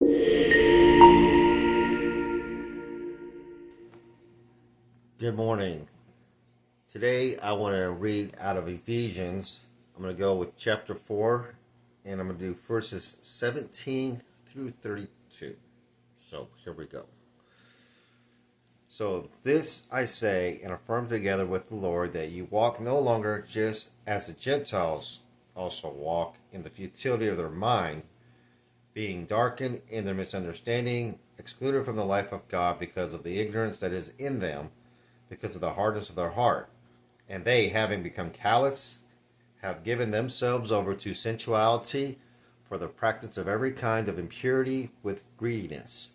Good morning. Today I want to read out of Ephesians. I'm going to go with chapter 4 and I'm going to do verses 17 through 32. So here we go. So this I say and affirm together with the Lord, that you walk no longer just as the Gentiles also walk, in the futility of their mind, being darkened in their misunderstanding, excluded from the life of God because of the ignorance that is in them, because of the hardness of their heart. And they, having become callous, have given themselves over to sensuality, for the practice of every kind of impurity with greediness.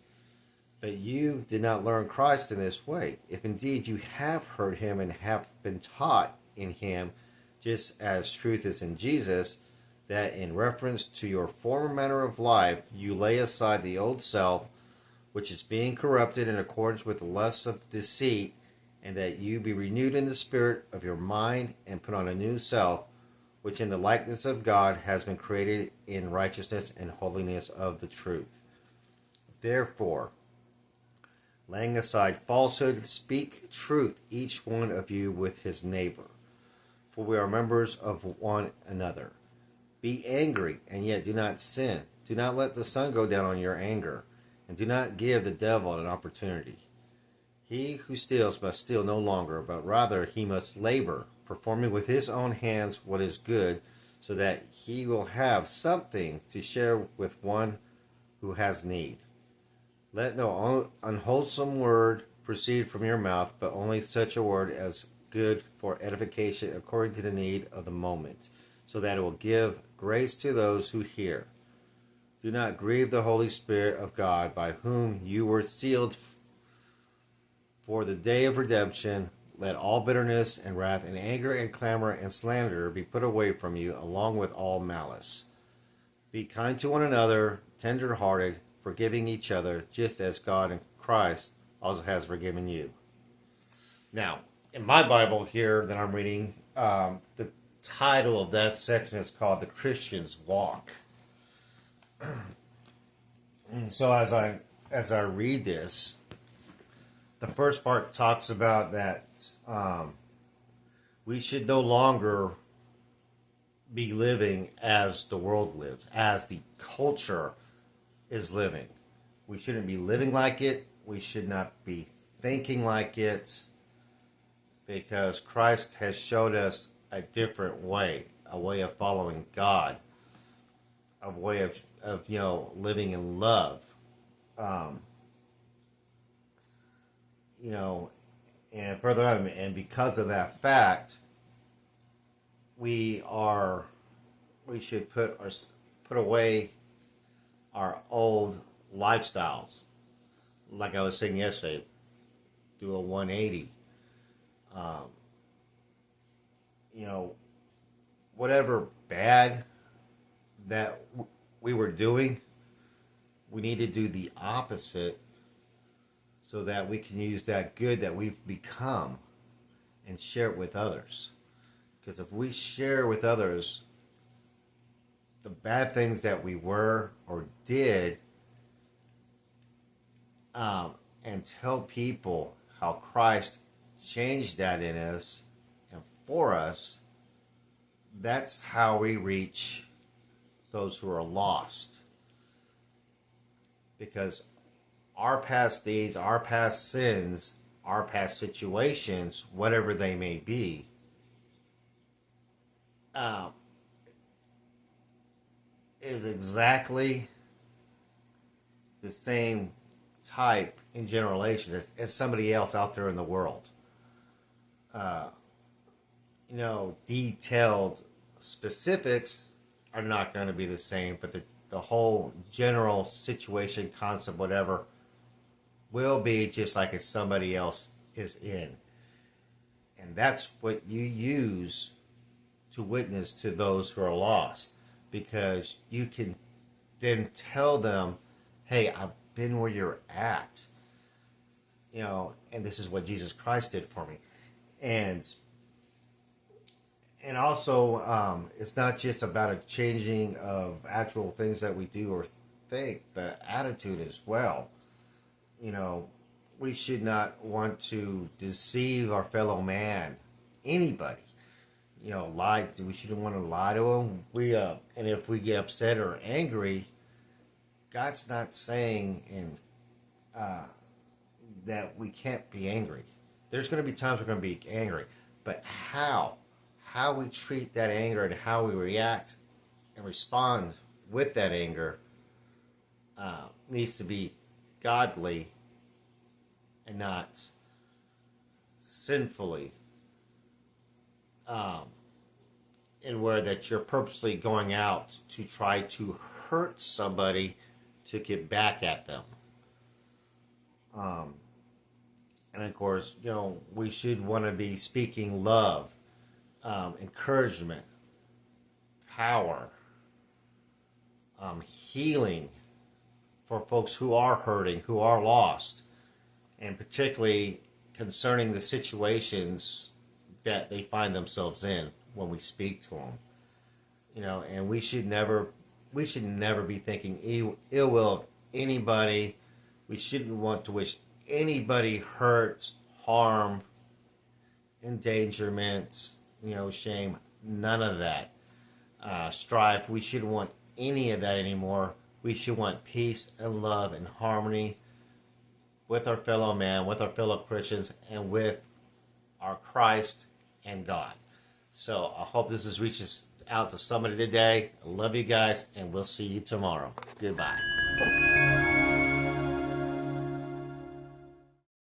But you did not learn Christ in this way, if indeed you have heard him and have been taught in him, just as truth is in Jesus, that in reference to your former manner of life you lay aside the old self, which is being corrupted in accordance with the lusts of deceit, and that you be renewed in the spirit of your mind, and put on a new self, which in the likeness of God has been created in righteousness and holiness of the truth. Therefore, laying aside falsehood, speak truth, each one of you with his neighbor, for we are members of one another. Be angry, and yet do not sin. Do not let the sun go down on your anger, and do not give the devil an opportunity. He who steals must steal no longer, but rather he must labor, performing with his own hands what is good, so that he will have something to share with one who has need. Let no unwholesome word proceed from your mouth, but only such a word as good for edification according to the need of the moment, so that it will give grace to those who hear. Do not grieve the Holy Spirit of God, by whom you were sealed for the day of redemption. Let all bitterness and wrath and anger and clamor and slander be put away from you, along with all malice. Be kind to one another, tender-hearted, forgiving each other, just as God in Christ also has forgiven you. Now, in my Bible here that I'm reading, the title of that section is called "The Christian's Walk." And so as I read this, the first part talks about that we should no longer be living as the world lives, as the culture is living. We shouldn't be living like it. We should not be thinking like it, because Christ has showed us a different way, a way of following God, a way of living in love. And further on, and because of that fact, we should put away our old lifestyles. Like I was saying yesterday, do a 180. Whatever bad that we were doing, we need to do the opposite, so that we can use that good that we've become and share it with others. Because if we share with others the bad things that we were or did, and tell people how Christ changed that in us and for us, that's how we reach those who are lost. Because our past deeds, our past sins, our past situations, whatever they may be, is exactly the same type in generation as somebody else out there in the world. Detailed specifics are not going to be the same, but the whole general situation, concept, whatever, will be just like if somebody else is in. And that's what you use to witness to those who are lost, because you can then tell them, hey, I've been where you're at, and this is what Jesus Christ did for me. And also, it's not just about a changing of actual things that we do or think, the attitude as well. You know, we should not want to deceive our fellow man, anybody. You know, lie. We shouldn't want to lie to them. And if we get upset or angry, God's not saying that we can't be angry. There's going to be times we're going to be angry, but how we treat that anger and how we react and respond with that anger needs to be godly and not sinfully, in where that you're purposely going out to try to hurt somebody to get back at them. And of course, you know, we should want to be speaking love, encouragement, power, healing for folks who are hurting, who are lost, and particularly concerning the situations that they find themselves in when we speak to them. You know, and we should never be thinking ill will of anybody. We shouldn't want to wish anybody hurt, harm, endangerment, you know, shame. None of that. Strife. We shouldn't want any of that anymore. We should want peace and love and harmony with our fellow man, with our fellow Christians, and with our Christ and God. So I hope this reaches out to somebody today. I love you guys, and we'll see you tomorrow. Goodbye.